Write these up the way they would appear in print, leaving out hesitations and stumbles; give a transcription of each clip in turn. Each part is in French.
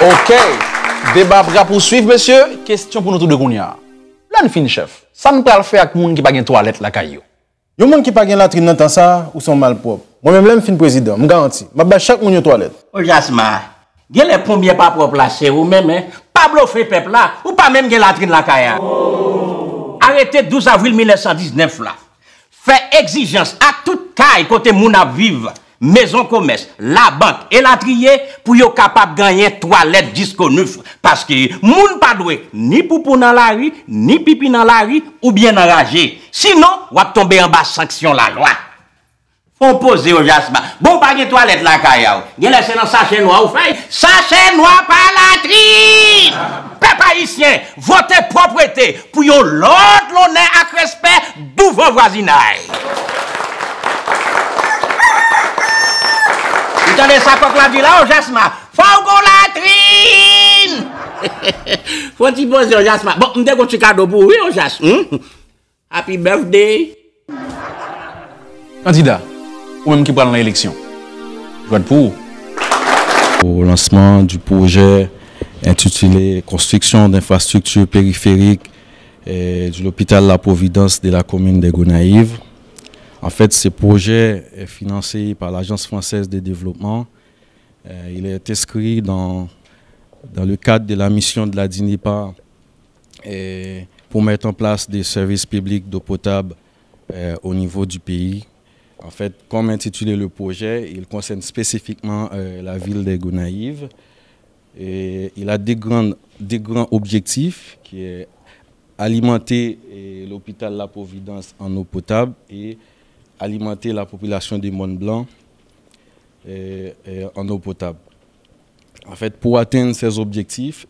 Ok. Débat pour poursuivre, monsieur. Question pour nous tous de Gounia. Là, nous finissons, chef. Ça nous peut le faire avec les gens qui n'ont pas de toilette la caillou. Les gens qui n'ont pas de latrine dans ça ou sont mal propres. Moi-même, là, je suis président. Je garantis. Je vais chaque monde toilette. Oh, Jasma, il y a les premiers pas propres là, c'est vous-même, hein? Pas bluffer peuple là, ou pas même de latrine la caillou. Arrêtez 12 avril 1919 là. Fait exigence à toute caille côté moun a vivre. Maison commerce, la banque et la trier pour yo capable gagner toilette disco neuf parce que moun pas doué ni poupou dans la rue ni pipi dans la rue ou bien enragé sinon ou va tomber en bas sanction la loi faut poser au jasma bon pas de toilette la kaya ou gen laisser dans sachet noir ou fait sachet noir par la tri peuple haïtien votez propreté pour yon l'autre l'honneur ak respect devant voisinage. Vous entendez ça quand on dit là, au Jasma? Faut qu'on latrine! Faut t'y poser au Jasma. Bon, on a un petit cadeau pour lui, au Jasma. Happy birthday! Candidat, ou même qui prend l'élection. Je vote pour. Au lancement du projet intitulé Construction d'infrastructures périphériques de l'hôpital La Providence de la commune de Gonaïves. En fait, ce projet est financé par l'Agence française de développement. Il est inscrit dans le cadre de la mission de la DINEPA pour mettre en place des services publics d'eau potable au niveau du pays. En fait, comme intitulé le projet, il concerne spécifiquement la ville de Gonaïves. Il a des grands objectifs qui est alimenter l'hôpital La Providence en eau potable et alimenter la population du Mont Blanc en eau potable. En fait, pour atteindre ces objectifs,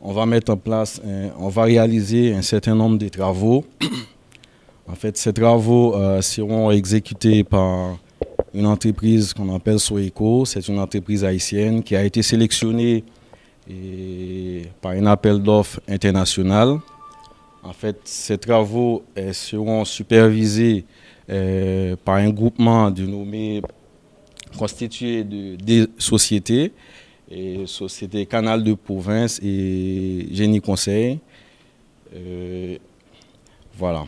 on va mettre en place, on va réaliser un certain nombre de travaux. En fait, ces travaux seront exécutés par une entreprise qu'on appelle Soeco. C'est une entreprise haïtienne qui a été sélectionnée par un appel d'offres international. En fait, ces travaux seront supervisés par un groupement dénommé constitué de deux sociétés, Société Canal de Province et Génie Conseil. Voilà.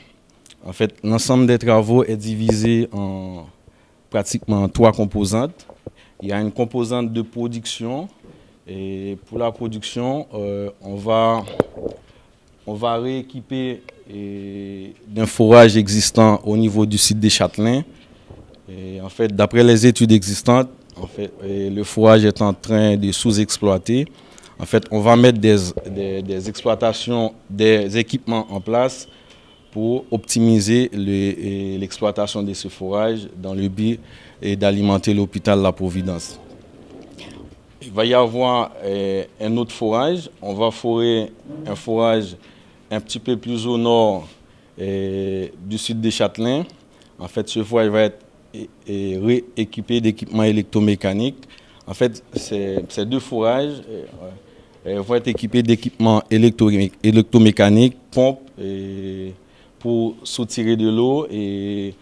En fait, l'ensemble des travaux est divisé en pratiquement 3 composantes. Il y a une composante de production. Et pour la production, on va rééquiper d'un forage existant au niveau du site des Châtelains. Et en fait, d'après les études existantes, en fait, le forage est en train de sous-exploiter. En fait, on va mettre des exploitations, des équipements en place pour optimiser l'exploitation de ce forage dans le but d'alimenter l'hôpital La Providence. Il va y avoir un autre forage. On va forer un forage un petit peu plus au nord du sud des Châtelains. En fait, ce forage va être rééquipé d'équipements électromécaniques. En fait, ces 2 forages vont être équipés d'équipements électromécaniques, pompes pour soutirer de l'eau et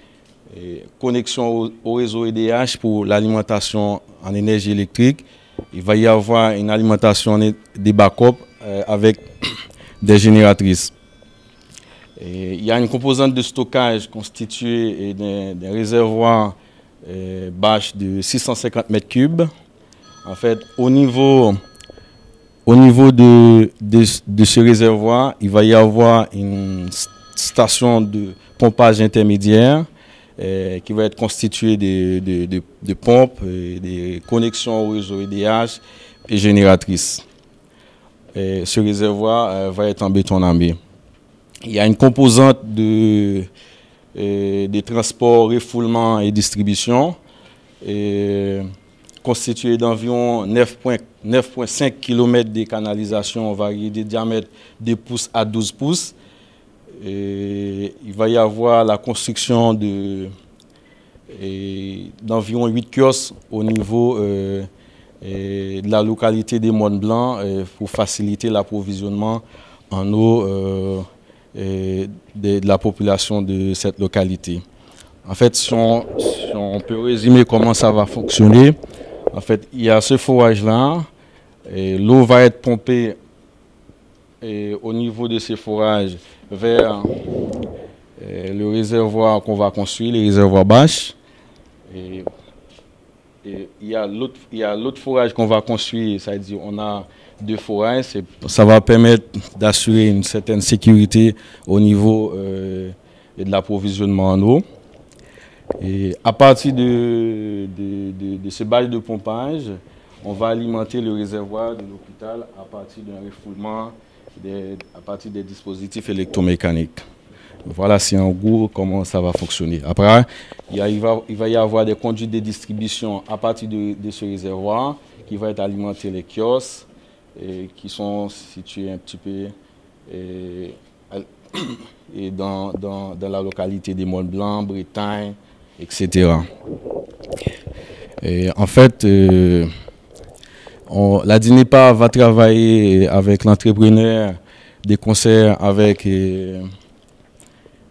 connexion au réseau EDH pour l'alimentation en énergie électrique. Il va y avoir une alimentation des backups avec des génératrices. Il y a une composante de stockage constituée d'un réservoir bâche de 650 m3. En fait, au niveau de ce réservoir, il va y avoir une station de pompage intermédiaire qui va être constituée de pompes, des connexions au réseau EDH et génératrices. Ce réservoir va être en béton armé. Il y a une composante de transport, refoulement et distribution constituée d'environ 9,5 km de canalisation variée de diamètre de pouces à 12 pouces. Il va y avoir la construction d'environ 8 kiosques au niveau de la localité des Mont Blanc pour faciliter l'approvisionnement en eau de la population de cette localité. En fait, si on peut résumer comment ça va fonctionner, en fait, il y a ce forage-là l'eau va être pompée au niveau de ces forages vers le réservoir qu'on va construire, les réservoirs bâches. Et il y a l'autre forage qu'on va construire, c'est-à-dire on a 2 forages, ça va permettre d'assurer une certaine sécurité au niveau de l'approvisionnement en eau. Et à partir de ce bâche de pompage, on va alimenter le réservoir de l'hôpital à partir d'un refoulement, à partir des dispositifs électromécaniques. Voilà, c'est en gros comment ça va fonctionner. Après, il va y avoir des conduits de distribution à partir de ce réservoir qui va être alimenter les kiosques qui sont situés un petit peu dans la localité des Mont-Blanc, Bretagne, etc. Et en fait, la DINEPA va travailler avec l'entrepreneur des concerts avec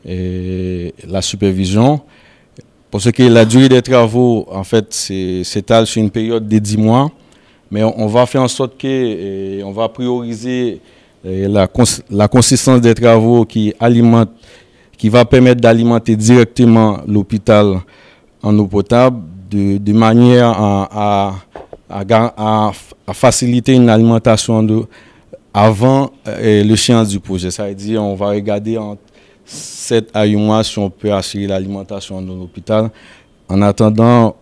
la supervision, parce que la durée des travaux, en fait, s'étale sur une période de 10 mois, mais on va faire en sorte que on va prioriser la consistance des travaux qui va permettre d'alimenter directement l'hôpital en eau potable, de manière à faciliter une alimentation avant l'échéance du projet. Ça veut dire on va regarder entre 7 à 8 mois si on peut assurer l'alimentation de l'hôpital, en attendant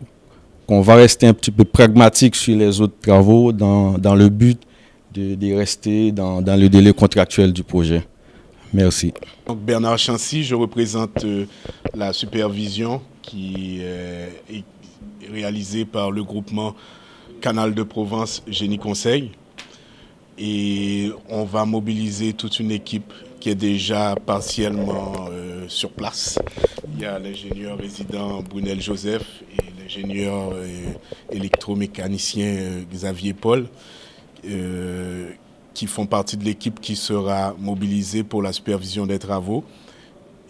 qu'on va rester un petit peu pragmatique sur les autres travaux dans le but de rester dans le délai contractuel du projet. Merci. Donc Bernard Chancy, je représente la supervision qui est réalisée par le groupement Canal de Provence Génie Conseil. Et on va mobiliser toute une équipe qui est déjà partiellement sur place. Il y a l'ingénieur résident Brunel Joseph et l'ingénieur électromécanicien Xavier Paul qui font partie de l'équipe qui sera mobilisée pour la supervision des travaux.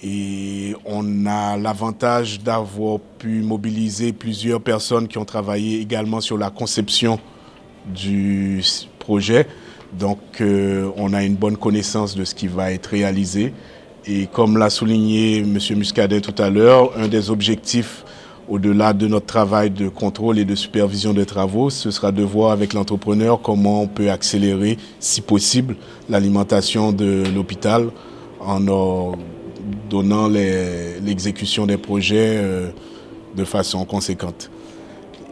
Et on a l'avantage d'avoir pu mobiliser plusieurs personnes qui ont travaillé également sur la conception du projet. Donc on a une bonne connaissance de ce qui va être réalisé. Et comme l'a souligné M. Muscadet tout à l'heure, un des objectifs au-delà de notre travail de contrôle et de supervision des travaux, ce sera de voir avec l'entrepreneur comment on peut accélérer, si possible, l'alimentation de l'hôpital en donnant l'exécution des projets de façon conséquente.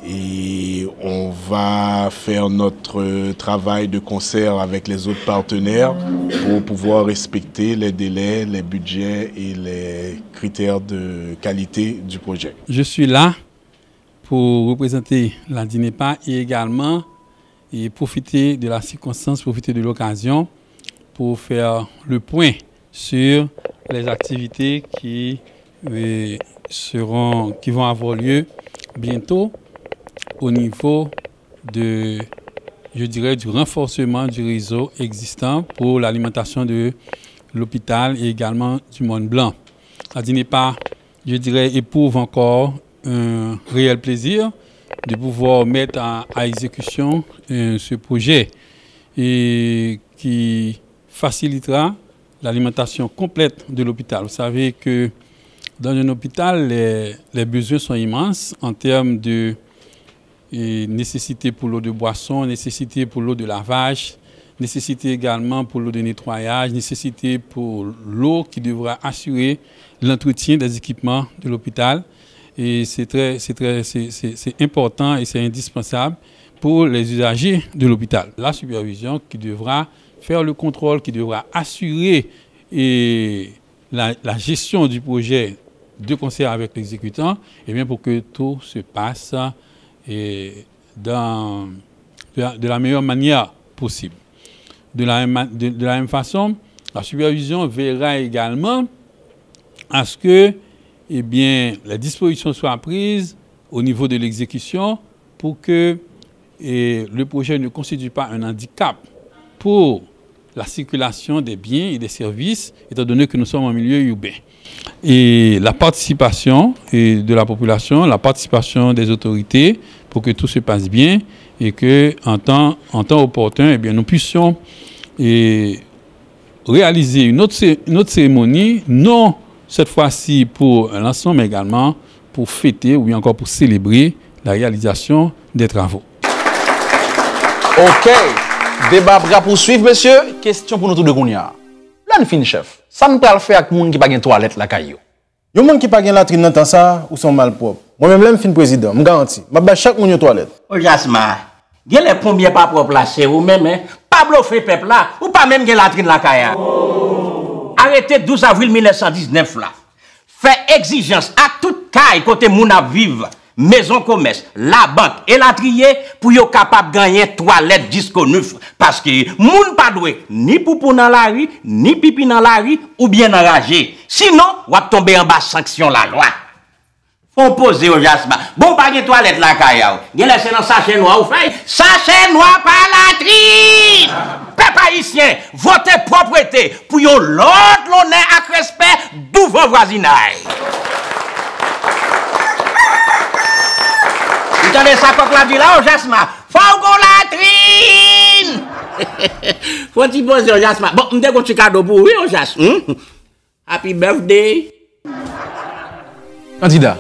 Et on va faire notre travail de concert avec les autres partenaires pour pouvoir respecter les délais, les budgets et les critères de qualité du projet. Je suis là pour représenter la DINEPA et également profiter de la circonstance, profiter de l'occasion pour faire le point sur les activités qui vont avoir lieu bientôt au niveau du renforcement du réseau existant pour l'alimentation de l'hôpital et également du Mont-Blanc. La DINEPA, je dirais, éprouve encore un réel plaisir de pouvoir mettre à exécution ce projet et qui facilitera l'alimentation complète de l'hôpital. Vous savez que dans un hôpital, les besoins sont immenses en termes de nécessité pour l'eau de boisson, nécessité pour l'eau de lavage, nécessité également pour l'eau de nettoyage, nécessité pour l'eau qui devra assurer l'entretien des équipements de l'hôpital. Et c'est important et c'est indispensable pour les usagers de l'hôpital. La supervision qui devra faire le contrôle, qui devra assurer la gestion du projet de concert avec l'exécutant, et bien pour que tout se passe de la meilleure manière possible. De la même façon, la supervision veillera également à ce que les dispositions soient prises au niveau de l'exécution pour que le projet ne constitue pas un handicap pour la circulation des biens et des services, étant donné que nous sommes en milieu urbain. Et la participation de la population, la participation des autorités, pour que tout se passe bien et que en temps opportun, eh bien, nous puissions réaliser une autre cérémonie, non cette fois-ci pour un lancement, mais également pour fêter ou bien encore pour célébrer la réalisation des travaux. Ok, débat va poursuivre, monsieur. Question pour nous tous de Gounia. Là, nous finissons, chef. Ça nous peut le faire avec les gens qui n'ont pas de toilette la caillou. Yo moun qui pas gen latrine dans temps ça ou sont mal propre. Moi même fin président, me garantis. M'a ba chaque moun yo toilette. Oh Jasma, gen les premiers pas propre là chez vous même, pas bluffer peuple là, ou pas même gen latrine la caille. Arrêtez 12 avril 1919 là. Fait exigence à toute caille côté moun a vivre. Maison commerce, la banque et la trier pour yo capable gagner toilette disco neuf parce que moun pas doué ni poupou dans la rue ni pipi dans la rue ou bien enragé sinon ou va tomber en bas sanction la loi. Faut poser au Jasma bon pas de toilette la kaya gen laisser dans sachet noir ou fait sachet noir par la tri peuple haïtien votez propreté pour yon l'autre l'honneur ak respect devant voisinage. Vous entendez ça comme la dit là, Jasma? Faut qu'on latrine! Faut un petit poser au Jasma. Bon, on a un petit cadeau pour oui, Jasma. Happy birthday! Candidat,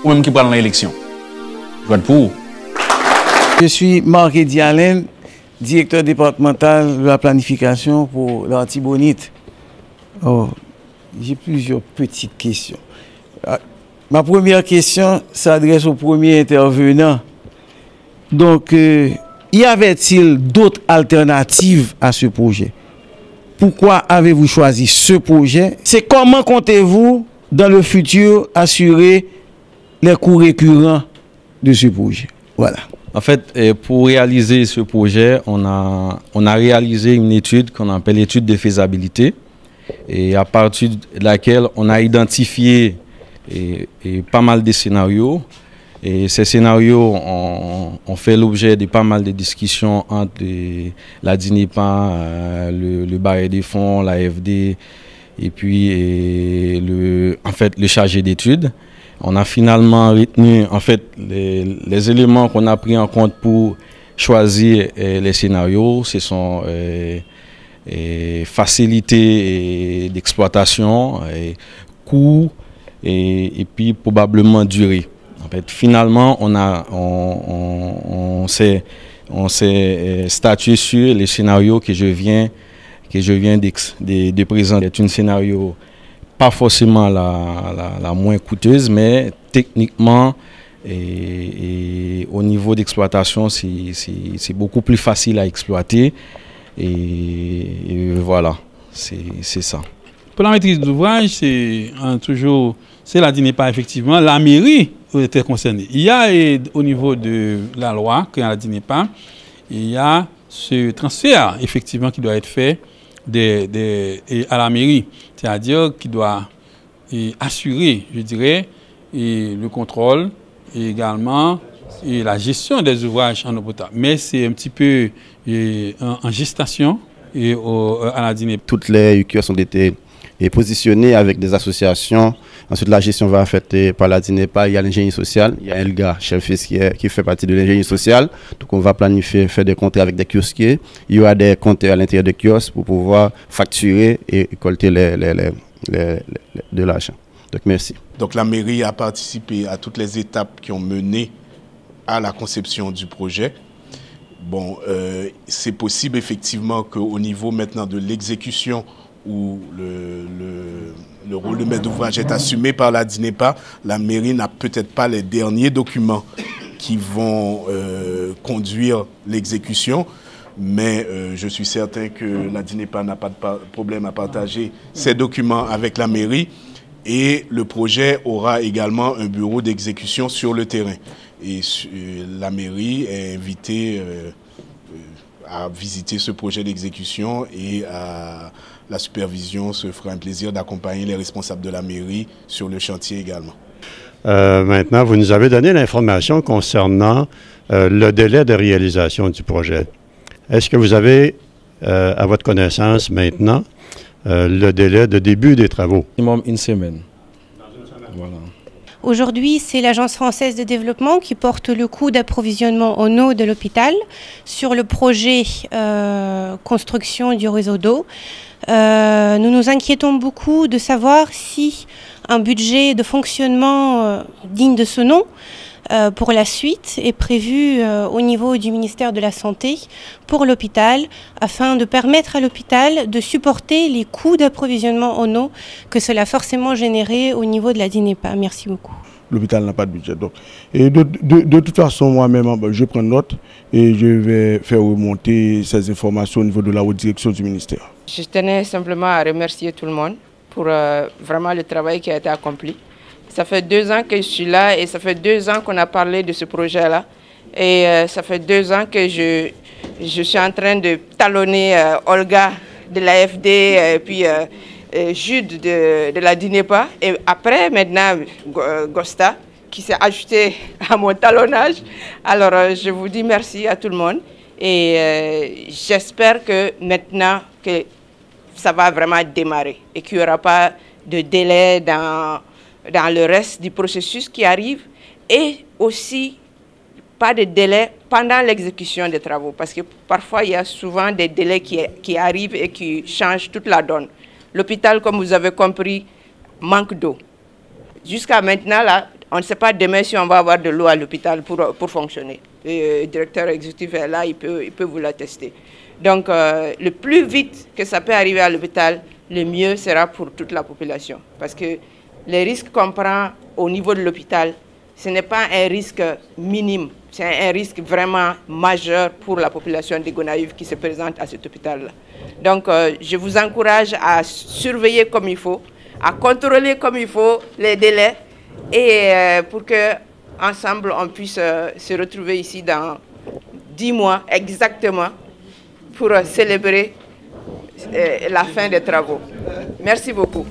ou même qui prend l'élection. Je vote pour. Je suis Marc Dialen, directeur départemental de la planification pour l'Artibonite. Oh, j'ai plusieurs petites questions. Ma première question s'adresse au premier intervenant. Donc, y avait-il d'autres alternatives à ce projet? Pourquoi avez-vous choisi ce projet? C'est comment comptez-vous dans le futur assurer les coûts récurrents de ce projet? Voilà. En fait, pour réaliser ce projet, on a réalisé une étude qu'on appelle l'étude de faisabilité et à partir de laquelle on a identifié et pas mal de scénarios. Et ces scénarios ont fait l'objet de pas mal de discussions entre la DINEPA, le barré des fonds, l'AFD et puis le chargé d'études. On a finalement retenu en fait les éléments qu'on a pris en compte pour choisir les scénarios. Ce sont facilité d'exploitation, coûts, et puis probablement durée. En fait, finalement, on s'est statué sur les scénarios que je viens de présenter. C'est un scénario pas forcément la moins coûteuse, mais techniquement et au niveau d'exploitation, c'est beaucoup plus facile à exploiter. Et voilà, c'est ça. Pour la maîtrise d'ouvrage, c'est la DINEPA effectivement. La mairie était concernée. Il y a au niveau de la loi, qui est la DINEPA, il y a ce transfert effectivement qui doit être fait à la mairie. C'est-à-dire qu'il doit assurer, je dirais, le contrôle et également la gestion des ouvrages en eau potable. Mais c'est un petit peu en gestation à la DINEPA. Toutes les UQS ont été positionnées avec des associations. Ensuite, la gestion va être faite par la DINEPA. Il y a l'ingénierie sociale. Il y a Elga, chef qui fait partie de l'ingénierie sociale. Donc, on va planifier, faire des comptes avec des kiosquiers. Il y aura des compteurs à l'intérieur des kiosques pour pouvoir facturer et collecter de l'argent. Donc, merci. Donc, la mairie a participé à toutes les étapes qui ont mené à la conception du projet. Bon, c'est possible effectivement qu'au niveau maintenant de l'exécution où le rôle de maître d'ouvrage est assumé par la DINEPA, la mairie n'a peut-être pas les derniers documents qui vont conduire l'exécution, mais je suis certain que la DINEPA n'a pas de problème à partager ces documents avec la mairie et le projet aura également un bureau d'exécution sur le terrain. Et la mairie est invitée à visiter ce projet d'exécution et la supervision se fera un plaisir d'accompagner les responsables de la mairie sur le chantier également. Maintenant, vous nous avez donné l'information concernant le délai de réalisation du projet. Est-ce que vous avez, à votre connaissance maintenant, le délai de début des travaux? Minimum une semaine. Voilà. Aujourd'hui, c'est l'Agence française de développement qui porte le coût d'approvisionnement en eau de l'hôpital sur le projet construction du réseau d'eau. Nous nous inquiétons beaucoup de savoir si un budget de fonctionnement digne de ce nom pour la suite est prévu au niveau du ministère de la Santé pour l'hôpital afin de permettre à l'hôpital de supporter les coûts d'approvisionnement en eau que cela a forcément généré au niveau de la DINEPA. Merci beaucoup. L'hôpital n'a pas de budget. Donc. Et de toute façon, moi-même, je prends note et je vais faire remonter ces informations au niveau de la haute direction du ministère. Je tenais simplement à remercier tout le monde pour vraiment le travail qui a été accompli. Ça fait 2 ans que je suis là et ça fait 2 ans qu'on a parlé de ce projet-là. Et ça fait 2 ans que je suis en train de talonner Olga de l'AFD et puis Jude de la DINEPA. Et après, maintenant, Gosta qui s'est ajouté à mon talonnage. Alors, je vous dis merci à tout le monde. Et j'espère que maintenant que ça va vraiment démarrer et qu'il n'y aura pas de délai dans le reste du processus qui arrive et aussi pas de délai pendant l'exécution des travaux parce que parfois il y a souvent des délais qui arrivent et qui changent toute la donne. L'hôpital, comme vous avez compris, manque d'eau. Jusqu'à maintenant, là, on ne sait pas demain si on va avoir de l'eau à l'hôpital pour fonctionner. Le directeur exécutif est là, il peut vous l'attester. Donc, le plus vite que ça peut arriver à l'hôpital, le mieux sera pour toute la population. Parce que les risques qu'on prend au niveau de l'hôpital, ce n'est pas un risque minime, c'est un risque vraiment majeur pour la population de Gonaïves qui se présente à cet hôpital-là. Donc, je vous encourage à surveiller comme il faut, à contrôler comme il faut les délais et pour que ensemble on puisse se retrouver ici dans 10 mois exactement pour célébrer la fin des travaux. Merci beaucoup.